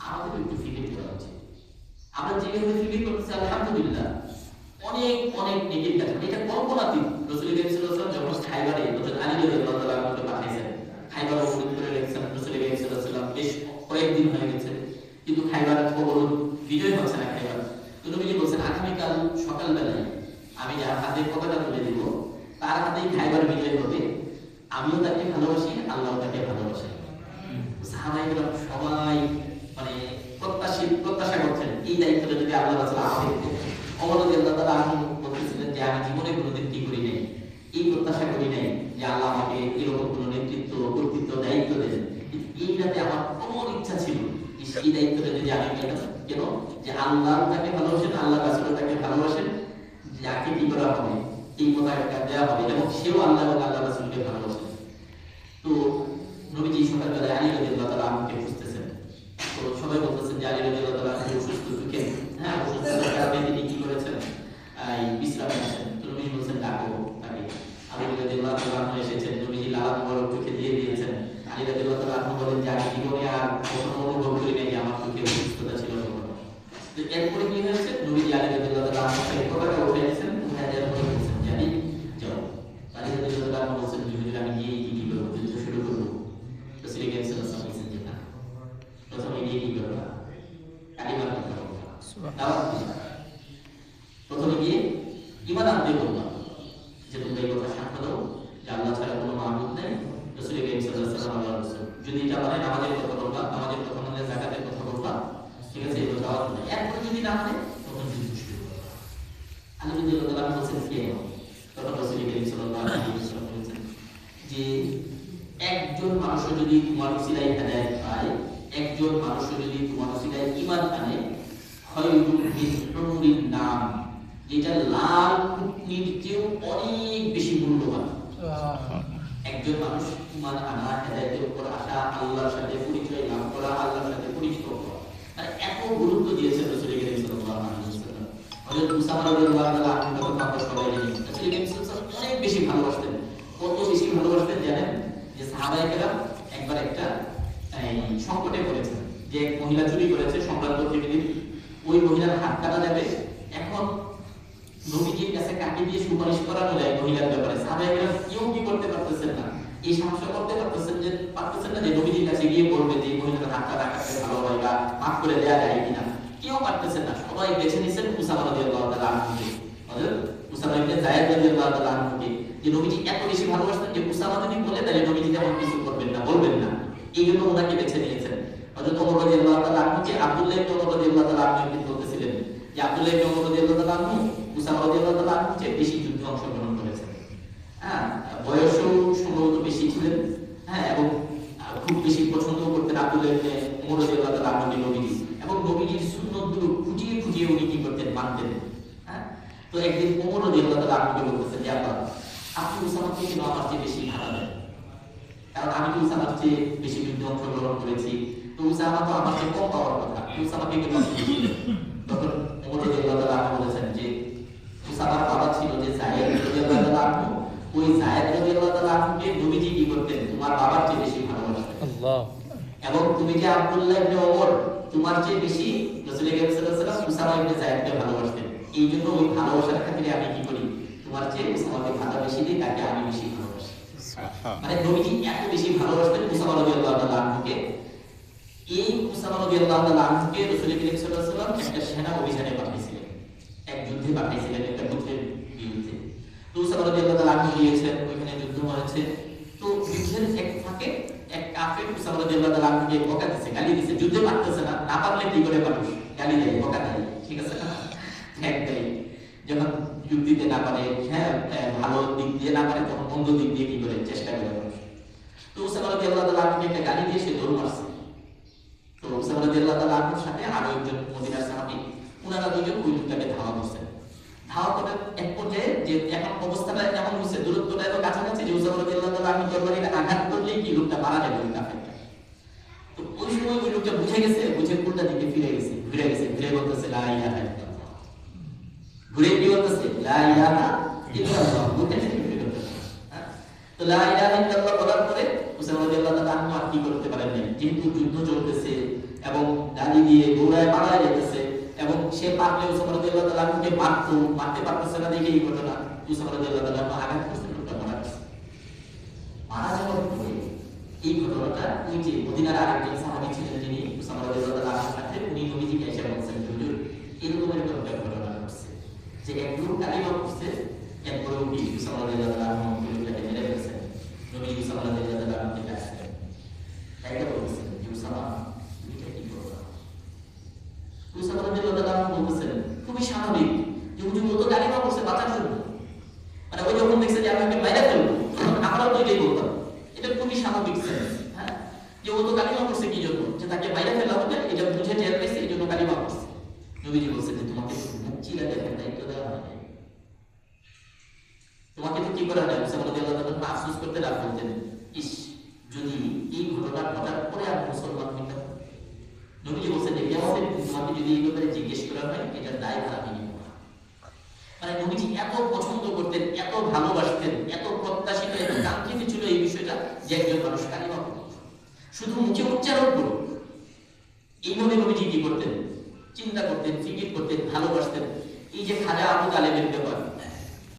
আমাদের একটু ফিকির করা উচিত। আমরা যেভাবে ফিকির করতেছি আলহামদুলিল্লাহ অনেক অনেক নেকির কাজ, এটা কল্পনাতীত। রাসূল করিম সাল্লাল্লাহু আলাইহি ওয়াসাল্লাম যখন খাইবারে হযরত আলী রাদিয়াল্লাহু তাআলা আনহুকে পাঠাইছেন, খাইবার অবরোধ করে রেখেছেন, রাসূল করিম সাল্লাল্লাহু আলাইহি ওয়াসাল্লাম বেশ কয়েকদিন হয়ে গেছে, কিন্তু খাইবার অবরোধ বিজয় হচ্ছে না খাইবার। তো নবীজি বলছেন আগামীকাল সকালবেলায় আমি যার হাতে পতাকা তুলে দিব তার হাতেই খাইবার বিজয় হবে, আমিও তাকে ভালোবাসি, আল্লাহ তাকে ভালোবাসেন। সাহাবাইরা সবাই মানে প্রত্যাশা করছেন এই দায়িত্বটা যদি আল্লাহ রাসূল আমাদের দিতেন। ওমর রাদিয়াল্লাহু তাআলা আনহু বলতেছিলেন যে আমি জীবনে কোনোদিন কি করি নাই, এই প্রত্যাশা করি নাই যে আল্লাহ আমাকে এরকম কোনো নেতৃত্ব কর্তৃত্ব দায়িত্ব দেন। এই রাতে আমার প্রবল ইচ্ছা ছিল যে সেই দায়িত্বটা যদি আমি পেতাম। কেন? যে আল্লাহ তাকে ভালোবাসেন, আল্লাহ রাসূল তাকে ভালোবাসেন, যাকে কি করা হবে এই পতাকা দেওয়া হবে এবং সেও আল্লাহ এবং আল্লাহ রাসূলকে ভালোবাসেন। তো নবীজি সকালবেলায় আলী রাদিয়াল্লাহু তাআলা আনহুকে খুঁজতেছেন। তো সবাই বলতেছেন যে আলী রাদিয়াল্লাহু তাআলা আনহু অসুস্থ, দুঃখে অসুস্থতার কারণে তিনি কি করেছেন এই বিশ্রামে আছেন। তো নবীজি বলছেন ডাকো তাকে। আলী রাদিয়াল্লাহু তাআলা আনহু এসেছেন, নবীজি লাল মোবারক চোখে দিয়ে দিয়েছেন। আলী রাদিয়াল্লাহু তাআলা আনহু বলেন যে আমি জীবনে আর কখনো অনুভব করি নাই যে আমার চোখে অসুস্থতা ছিল কখনো। তো এরপরে কি হয়েছে, নবীজি আলী রাদিয়াল্লাহু তাআলা আনহুকে পতাকা উঠে দিয়েছেন, উঠে দেওয়ার পরে বলছেন যে আলী যাও। আলী রাদিয়াল্লাহু তাআলা আনহু বলছেন হুজুর আমি গিয়ে কি করব, যুদ্ধ শুরু করব। রাসূল করিম সাল্লাল্লাহু আলাইহি ওয়াসাল্লাম বলেছেন যে না, প্রথমে গিয়ে কি করবা, কালিমার কথা বলবা, দাওয়াত দিবা। প্রথমে গিয়ে ঈমান আনতে বলবা যে তোমরা এই কথা সাক্ষ্য দাও যে আল্লাহ ছাড়া কোনো মাবুদ নেই, রাসূল করিম সাল্লাল্লাহু আলাইহি ওয়াসাল্লাম আল্লাহর রাসূল। যদি এটা মানে নামাজের কথা বলবা, নামাজের কথা মানে যাকাতের কথা বলবা, ঠিক আছে, এই দাওয়াত দিবা। এরপর যদি না মানে তখন যুদ্ধ শুরু করবা। আলী রাদিয়াল্লাহু তাআলা বলেছেন কে? তখন রাসূল করিম সাল্লাল্লাহু আলাইহি ওয়াসাল্লাম বলেছেন যে একজন মানুষ যদি তোমার উসিলায় হেদায়েত পায়, একজন মানুষ যদি তোমার উসিলায় ঈমান আনে, খায়রুল মিন হুমরিন নাম, যেটা লাল উটনির চেয়েও অনেক বেশি মূল্যবান। একজন মানুষ ঈমান আনা, হেদায়েতের উপর আসা, আল্লাহর সাথে পরিচয় লাভ করা, আল্লাহর সাথে পরিচিত হওয়া, মানে এত গুরুত্ব দিয়েছে রাসূল করিম সাল্লাল্লাহু আলাইহি ওয়াসাল্লাম। হযরত উসামা রাদিয়াল্লাহু তাআলা আনহু কথা আমরা সবাই জানি, রাসূল করিম সাল্লাল্লাহু আলাইহি ওয়াসাল্লাম অনেক বেশি ভালোবাসতেন। কত বেশি ভালোবাসতেন জানেন? যে সাহাবায়ে কেরাম একবার একটা সংকটে পড়েছেন, যে এক মহিলা চুরি করেছে সম্রাট প্রতিনিধি, ওই মহিলার হাত কাটা যাবে। এখন নবীজির কাছে কাকে দিয়ে সুপারিশ করানো যায় মহিলার ব্যাপারে, সাহাবায়ে কেরাম কেউ কি করতে পারতেছেন না, এই সাহস করতে পারতেছেন না যে নবীজির কাছে গিয়ে বলবে যে মহিলার হাতটা রাখাতে ভালো হয় বা মাফ করে দেয়া যায় কিনা, কেউ পারতেছেন না। সবাই বেছে নিছেন উসামা রাদিয়াল্লাহু তাআলা আনহুকে, হযরত উসামা ইবনে যায়েদ রাদিয়াল্লাহু তাআলা আনহুকে। যে নবীজি এত বেশি ভালোবাসতেন যে উসামা যদি বলে তাহলে নবীজি তেমন কিছু করবেন না, বলবেন না, এই জন্য ওনাকে বেছে নিয়েছেন। হযরত ওমর রাদিয়াল্লাহু তাআলা আনহুকে আব্দুল্লাহ ইবনে ওমর রাদিয়াল্লাহু তাআলা আনহু বলতেছিলেন যে আব্দুল্লাহ ইবনে ওমর রাদিয়াল্লাহু তাআলা আনহু উসামা রাদিয়াল্লাহু তাআলা আনহু চেয়ে বেশি যুদ্ধে অংশগ্রহণ করেছেন। বয়সও সম্ভবত বেশি ছিলেন, এবং খুব বেশি পছন্দ করতেন আব্দুল্লাহ ইবনে ওমর রাদিয়াল্লাহু তাআলা আনহু নবীজি, এবং নবীজির সুন্নতগুলো খুঁটিয়ে খুঁটিয়ে উনি কি করতেন, মানতেন। তো একদিন ওমর রাদিয়াল্লাহু তাআলা আনহুকে বলতেছেন যে আব্বা আপনি উসামাকে কেন আমার চেয়ে বেশি ভালো দেন, কারণ আমি তো উসামার চেয়ে বেশি যুদ্ধে অংশগ্রহণ করেছি, তো উসামা তো আমার চেয়ে কম পাওয়ার কথা, উসামাকে কেন বেশি। তখন ওমর রাদিয়াল্লাহু তাআলা আনহু বলেছেন যে উসামার বাবা ছিল যে যায়েদ রাদিয়াল্লাহু তাআলা আনহু, ওই যায়েদ রাদিয়াল্লাহু তাআলা আনহুকে নবীজি কি করতেন, তোমার বাবার চেয়ে বেশি ভালোবাসতেন। আল্লাহ। এবং তুমি যে আব্দুল্লাহ ইবনে ওমর, তোমার চেয়ে বেশি রাসূল করিম সাল্লাল্লাহু আলাইহি ওয়াসাল্লাম উসামা ইবনে যায়েদকে ভালোবাসতেন। এই জন্য ওই ভালোবাসার খাতিরে আমি কি করি, তোমার চেয়ে উসামাকে ভালোবেসে দিই, তাকে আমি বেশি ভালোবাসি। মানে নবীজি এত বেশি ভালোবাসতেন উসামা রাদিয়াল্লাহু তাআলা আনহুকে। এই উসামা রাদিয়াল্লাহু তাআলা আনহুকে রাসূল করিম সাল্লাল্লাহু আলাইহি ওয়াসাল্লাম একটা সেনা অভিযানে পাঠিয়েছিলেন, এক যুদ্ধে পাঠিয়েছিলেন, একটা গোত্রের বিরুদ্ধে। তো উসামা রাদিয়াল্লাহু তাআলা আনহু গিয়েছেন, ওইখানে যুদ্ধ হয়েছে। তো যুদ্ধের এক ফাঁকে এক কাফের উসামা রাদিয়াল্লাহু তাআলা আনহুকে বকা দিয়েছে, গালি দিয়েছে, যুদ্ধে পারতেছে না, না পারলে কি করে মানুষ গালি দেয়, বকা দেয়, ঠিক আছে না, ঠেক দেয়। যখন যুক্তিতে না পারে, ভালো দিক দিয়ে না পারে, তখন মন্দ দিক দিয়ে কি করে চেষ্টা করে মানুষ। তো উসামা রাদিয়াল্লাহু তাআলা আনহুকে একটা গালি দিয়ে সে দৌড় মারছে। তো উসামা রাদিয়াল্লাহু তাআলা আনহুর সাথে আরো একজন মদিনার সাহাবী, ওনারা দুজন ওই লোকটাকে ধাওয়া করছেন। ধাওয়া করে এক পর্যায়ে যে এখন অবস্থাটা এমন হচ্ছে, দূরত্বটা এত কাছাকাছি যে উসামা রাদিয়াল্লাহু তাআলা আনহু তরবারিতে আঘাত করলেই কি লোকটা মারা যাবে ওই কাফেরটা। তো ওই সময় ওই লোকটা বুঝে গেছে, বুঝে উল্টা দিকে ফিরে গেছে, ঘুরে বলতেছে লা ইলাহা ইল্লাল্লাহ, ঘুরে কি বলতেছে লা ইলাহা ইল্লাল্লাহ, বুঝে গেছে ফিরে বলতেছে। তো লা ইলাহা ইল্লাল্লাহ বলার পরে উসামা রাদিয়াল্লাহু তাআলা আনহু আর কি করতে পারেন না, যেহেতু যুদ্ধ চলতেছে এবং গালি দিয়ে দৌড়ায় পালায় যেতেছে এবং সে পারলে উসামা রাদিয়াল্লাহু তাআলা আনহুকে মারতে পারতেছে না দেখে এই ঘটনা উসামা রাদিয়াল্লাহু তাআলা আনহু আঘাত করছে, লোকটা মারা গেছে। মারা যাওয়ার পরে এই ঘটনাটা ওই যে মদিনার আরেকজন সাহাবী ছিলেন যিনি উসামা রাদিয়াল্লাহু তাআলা আনহুর সাথে, উনি নবীজিকে এসে বলছেন হুজুর এরকম একটা ঘটনা ঘটছে যে এক লোক কালিমা পড়ছে, এরপরে উনি উসামা রাদিয়াল্লাহু তাআলা আনহুকে মেরে ফেলছেন। নবী উসামা রাদিয়াল্লাহু তাআলা আনহুকে ডাকছেন, তাইটা বলছেন যে উসামা তুমি এটা কি করবা? উসামা রাদিয়াল্লাহু তাআলা আনহু বলতেছেন খুবই স্বাভাবিক যে হুজুর ও তো কালিমা পড়ছে বাঁচার জন্য, মানে ওই যখন দেখছে যে আমি ওকে মেরে ফেলবো তখন আমরাও তো এটাই বলতাম, এটা খুবই স্বাভাবিক সেন্স। হ্যাঁ, যে ও তো কালিমা পড়ছে কি জন্য, যে তাকে মাইরা ফেলা হবে এটা বুঝে টের পেয়েছে এই জন্য কালিমা পড়ছে। নবীজি বলছেন যে তোমাকে মুখ চিরা দেখার দায়িত্ব দেওয়া হয়নি, তোমাকে তো কি করা যায়? উসামা রাদিয়াল্লাহু তাআলা আফসোস করতে রাখ বলতেন, ইস যদি এই ঘটনা ঘটার পরে আমি মুসলমান হইতাম। নবীজি বলছেন যে কিয়ামতের দিন তোমাকে যদি এই ব্যাপারে জিজ্ঞেস করা হয় এটার দায় ভার আমি নিব না। মানে নবীজি এত পছন্দ করতেন, এত ভালোবাসতেন, এত প্রত্যাশিত, এত কাঙ্ক্ষিত ছিল এই বিষয়টা যে একজন মানুষ কালিমা পড়ুক, শুধু মুখে উচ্চারণ করুক। এইভাবে নবীজি কি করতেন? চিন্তা করতেন, ফিকির করতেন, ভালোবাসতেন। এই যে খাজা আবু তালেবের ব্যাপার,